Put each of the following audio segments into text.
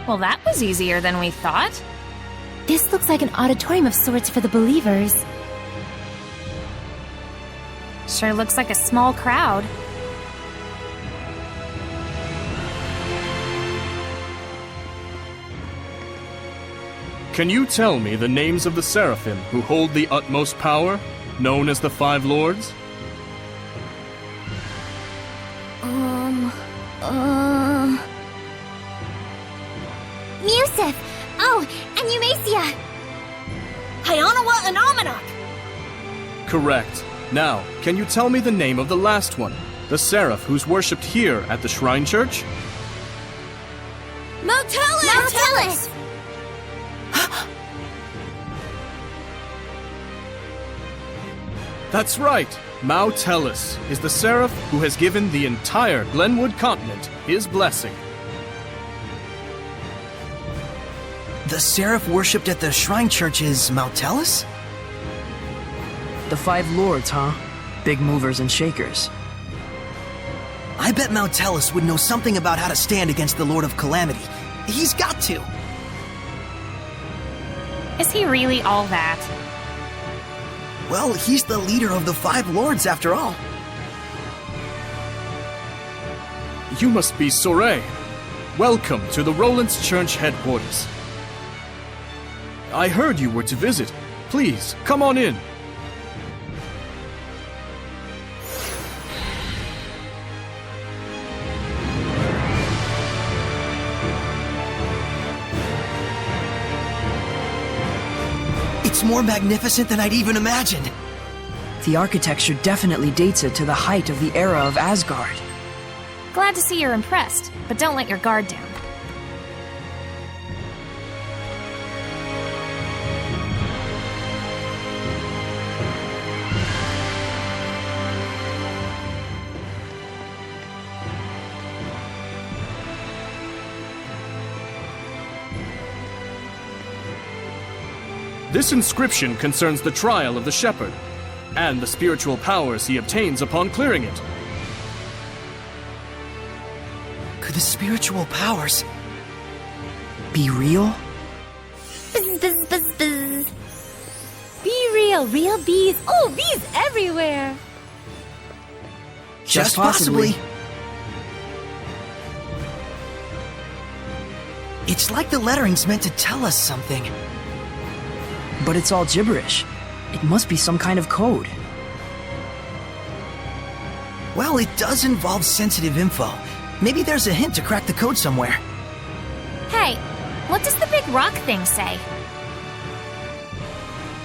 Well, that was easier than we thought. This looks like an auditorium of sorts for the believers. Sure looks like a small crowd. Can you tell me the names of the seraphim who hold the utmost power, known as the Five Lords? Museth! Oh, and Eumacia! Hyanawa and Amanak! Correct. Now, can you tell me the name of the last one? The seraph who's worshipped here at the Shrine Church? Motelis! That's right! Mao Tellus is the seraph who has given the entire Glenwood continent his blessing. The seraph worshipped at the Shrine Church is Mautellus? The Five Lords, huh? Big movers and shakers. I bet Mautellus would know something about how to stand against the Lord of Calamity. He's got to! Is he really all that? Well, he's the leader of the Five Lords after all. You must be Soray. Welcome to the Roland's Church headquarters. I heard you were to visit. Please, come on in. It's more magnificent than I'd even imagined. The architecture definitely dates it to the height of the era of Asgard. Glad to see you're impressed, but don't let your guard down. This inscription concerns the trial of the shepherd, and the spiritual powers he obtains upon clearing it. Could the spiritual powers Be real? Buzz, buzz, buzz, buzz. Be real bees. Oh, bees everywhere. just possibly? It's like the lettering's meant to tell us something. But it's all gibberish. It must be some kind of code. Well, it does involve sensitive info. Maybe there's a hint to crack the code somewhere. Hey, what does the big rock thing say?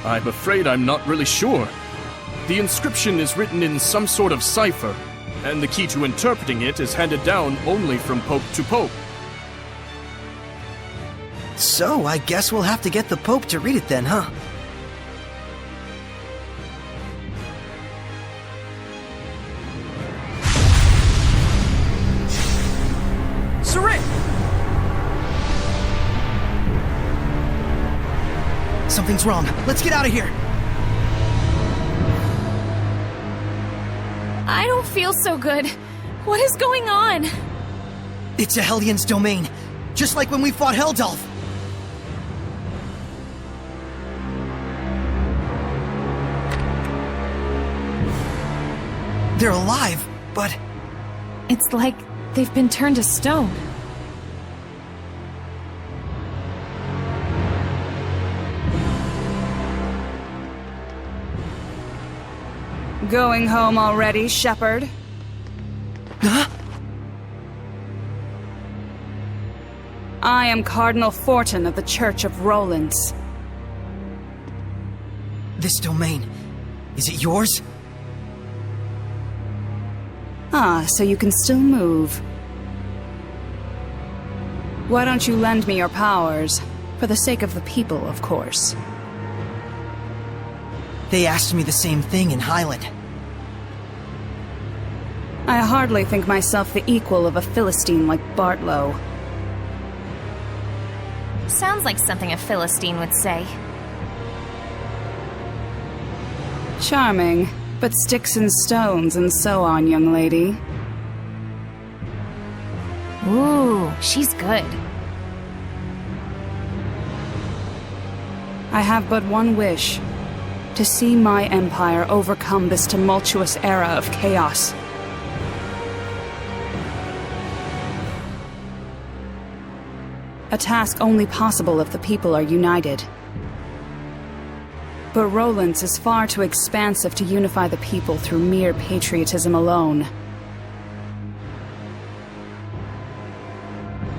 I'm afraid I'm not really sure. The inscription is written in some sort of cipher, and the key to interpreting it is handed down only from pope to pope. So, I guess we'll have to get the Pope to read it then, huh? Sarit! Something's wrong. Let's get out of here! I don't feel so good. What is going on? It's a Hellions domain, just like when we fought Heldalf. They're alive, but... It's like they've been turned to stone. Going home already, Shepherd? Huh? I am Cardinal Fortin of the Church of Rollins. This domain, is it yours? Ah, so you can still move. Why don't you lend me your powers? For the sake of the people, of course. They asked me the same thing in Highland. I hardly think myself the equal of a Philistine like Bartlow. Sounds like something a Philistine would say. Charming, but sticks and stones and so on, young lady. Ooh, she's good. I have but one wish. To see my empire overcome this tumultuous era of chaos. A task only possible if the people are united. But Roland's is far too expansive to unify the people through mere patriotism alone.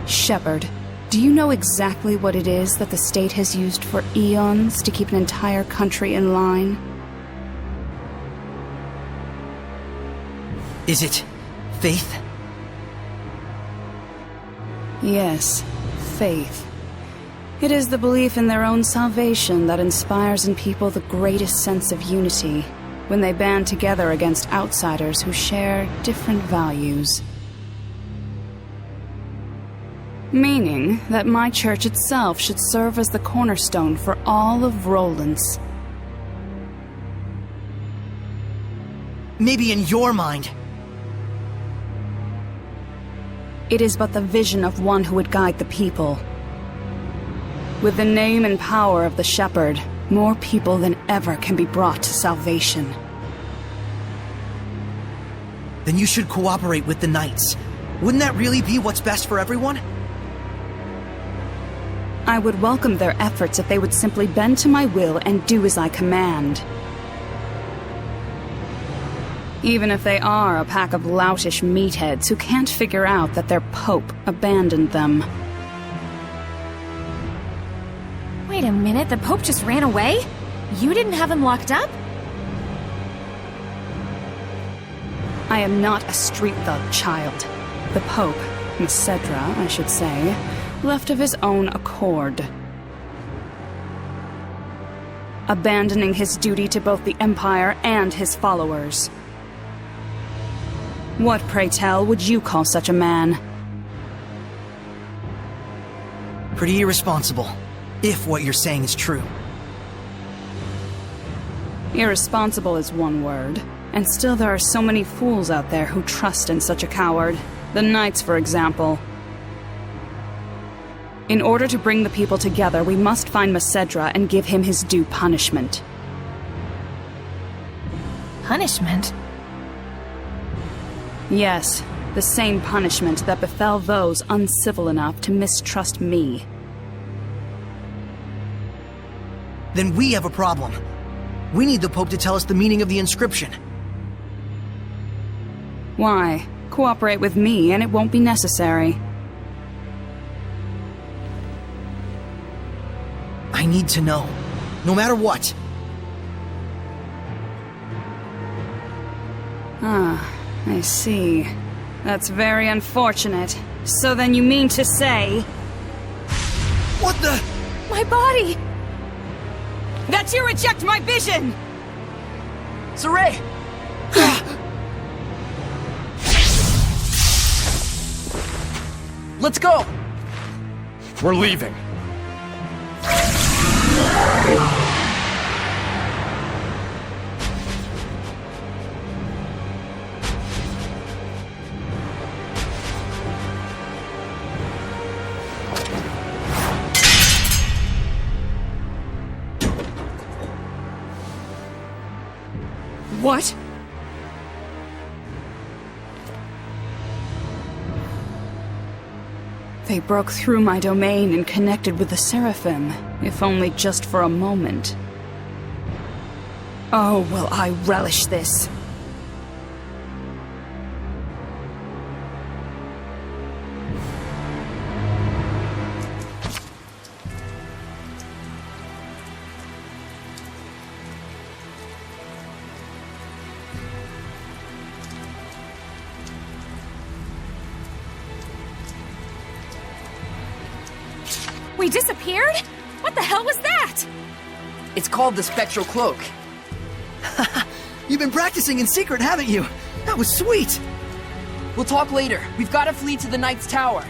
Shepard, do you know exactly what it is that the state has used for eons to keep an entire country in line? Is it faith? Yes, faith. It is the belief in their own salvation that inspires in people the greatest sense of unity when they band together against outsiders who share different values. Meaning that my church itself should serve as the cornerstone for all of Roland's. Maybe in your mind. It is but the vision of one who would guide the people. With the name and power of the Shepherd, more people than ever can be brought to salvation. Then you should cooperate with the Knights. Wouldn't that really be what's best for everyone? I would welcome their efforts if they would simply bend to my will and do as I command. Even if they are a pack of loutish meatheads who can't figure out that their Pope abandoned them. Wait a minute, the Pope just ran away? You didn't have him locked up? I am not a street thug, child. The Pope, Cedra, I should say, left of his own accord. Abandoning his duty to both the Empire and his followers. What, pray tell, would you call such a man? Pretty irresponsible, if what you're saying is true. Irresponsible is one word, and still there are so many fools out there who trust in such a coward. The Knights, for example. In order to bring the people together, we must find Macedra and give him his due punishment. Punishment? Yes, the same punishment that befell those uncivil enough to mistrust me. Then we have a problem. We need the Pope to tell us the meaning of the inscription. Why? Cooperate with me and it won't be necessary. I need to know. No matter what. Ah, I see. That's very unfortunate. So then you mean to say... What the? My body! that you reject my vision! Saray! Let's go! We're leaving. What? They broke through my domain and connected with the Seraphim, if only just for a moment. Oh, will I relish this! We disappeared? What the hell was that? It's called the Spectral Cloak. You've been practicing in secret, haven't you? That was sweet! We'll talk later. We've got to flee to the Knight's Tower.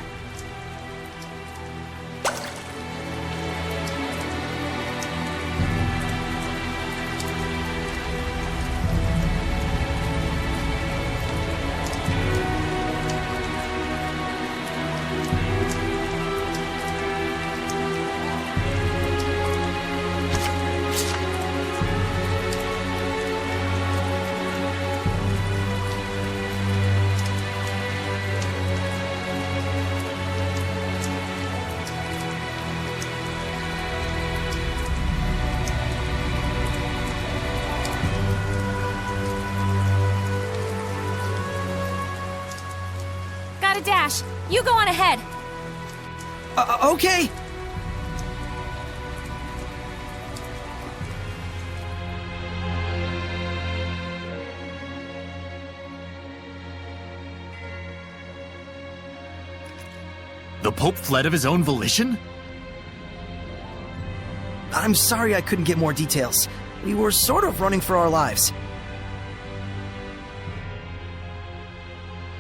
dash. You go on ahead. Okay. The Pope fled of his own volition? I'm sorry I couldn't get more details. We were sort of running for our lives.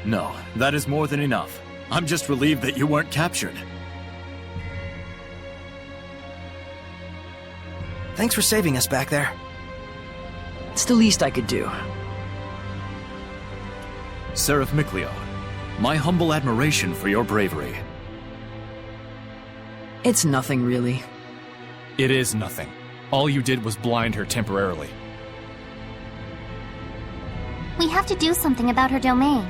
No, that is more than enough. I'm just relieved that you weren't captured. Thanks for saving us back there. It's the least I could do. Seraph Mikleo, my humble admiration for your bravery. It's nothing, really. It is nothing. All you did was blind her temporarily. We have to do something about her domain.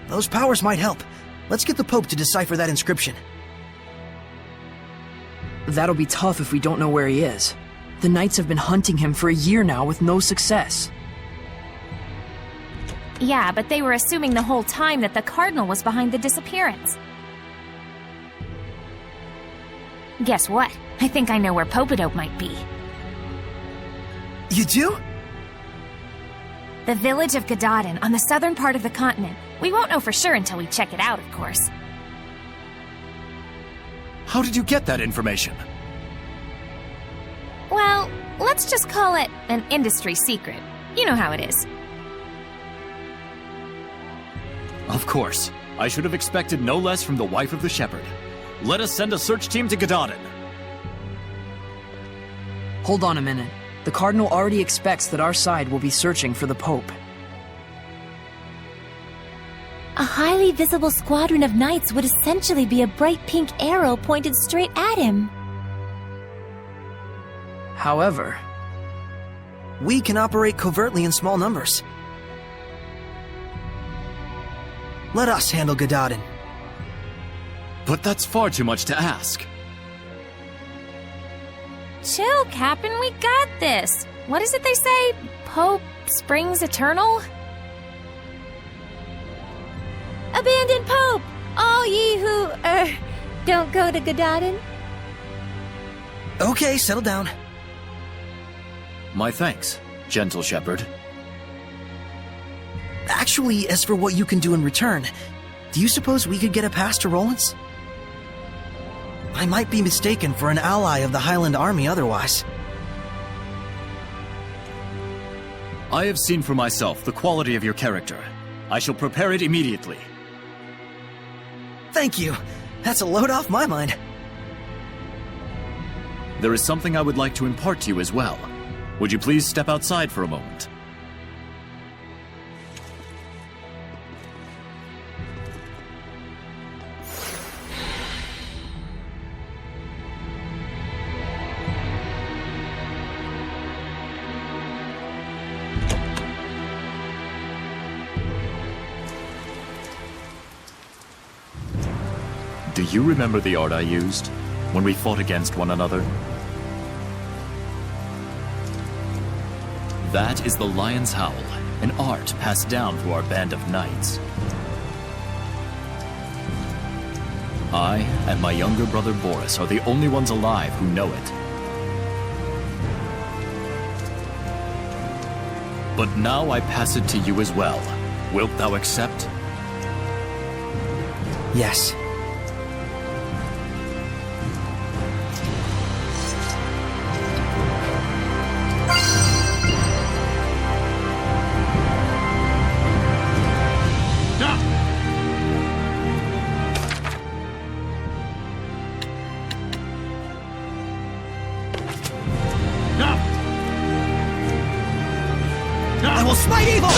Those powers might help. Let's get the Pope to decipher that inscription. That'll be tough if we don't know where he is. The Knights have been hunting him for a year now with no success. Yeah, but they were assuming the whole time that the Cardinal was behind the disappearance. Guess what? I think I know where Popadope might be. You do? The village of Gadadin on the southern part of the continent. We won't know for sure until we check it out, of course. How did you get that information? Well, let's just call it an industry secret. You know how it is. Of course. I should have expected no less from the wife of the shepherd. Let us send a search team to Gadadin. Hold on a minute. The Cardinal already expects that our side will be searching for the Pope. A highly visible squadron of knights would essentially be a bright pink arrow pointed straight at him. However, We can operate covertly in small numbers. Let us handle Gadadin. But that's far too much to ask. Chill, Captain, we got this. What is it they say? Pope springs eternal? Abandon Pope! All ye who, don't go to Gadadin. Okay, settle down. My thanks, gentle shepherd. Actually, as for what you can do in return, do you suppose we could get a pass to Rollins? I might be mistaken for an ally of the Highland Army otherwise. I have seen for myself the quality of your character. I shall prepare it immediately. Thank you. That's a load off my mind. There is something I would like to impart to you as well. Would you please step outside for a moment? Do you remember the art I used when we fought against one another? That is the Lion's Howl, an art passed down through our band of knights. I and my younger brother Boris are the only ones alive who know it. But now I pass it to you as well. Wilt thou accept? Yes. I will smite evil!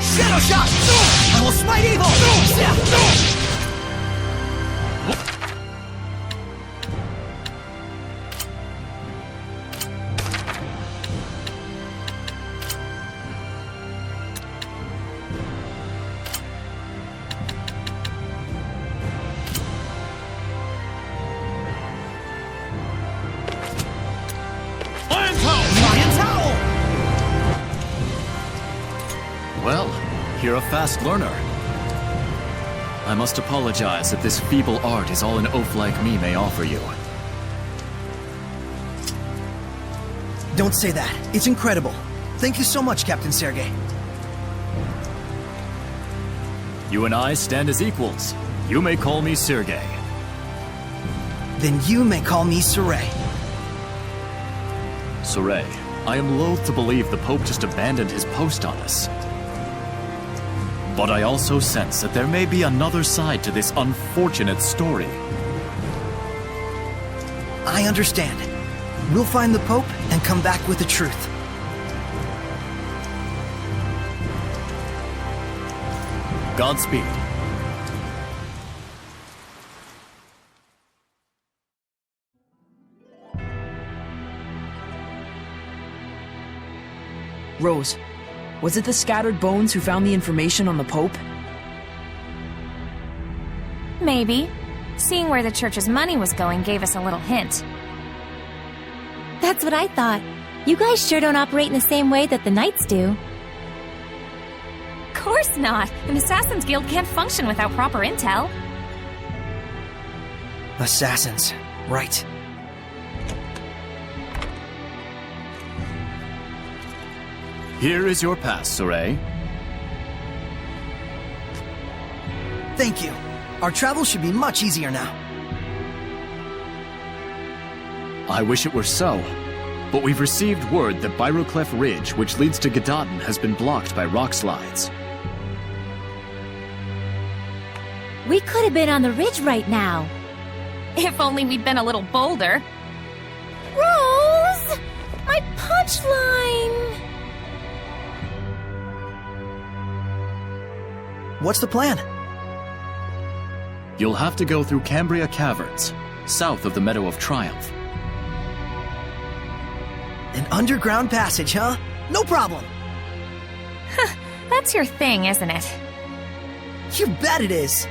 Shadow shot! I will smite evil! Lion's Howl! Well, you're a fast learner. I must apologize that this feeble art is all an oaf like me may offer you. Don't say that. It's incredible. Thank you so much, Captain Sergei. You and I stand as equals. You may call me Sergei. Then you may call me Saray. Saray, I am loath to believe the Pope just abandoned his post on us. But I also sense that there may be another side to this unfortunate story. I understand. We'll find the Pope and come back with the truth. Godspeed. Rose, was it the scattered bones who found the information on the Pope? Maybe. Seeing where the church's money was going gave us a little hint. That's what I thought. You guys sure don't operate in the same way that the Knights do. Of course not! An Assassin's Guild can't function without proper intel. Assassins. Right. Here is your pass, Saray. Thank you. Our travel should be much easier now. I wish it were so. But we've received word that Byroclef Ridge, which leads to Gadottin, has been blocked by rock slides. We could have been on the ridge right now. If only we'd been a little bolder. Rose! My punchline! What's the plan? You'll have to go through Cambria Caverns, south of the Meadow of Triumph. An underground passage, huh? No problem. That's your thing, isn't it? You bet it is.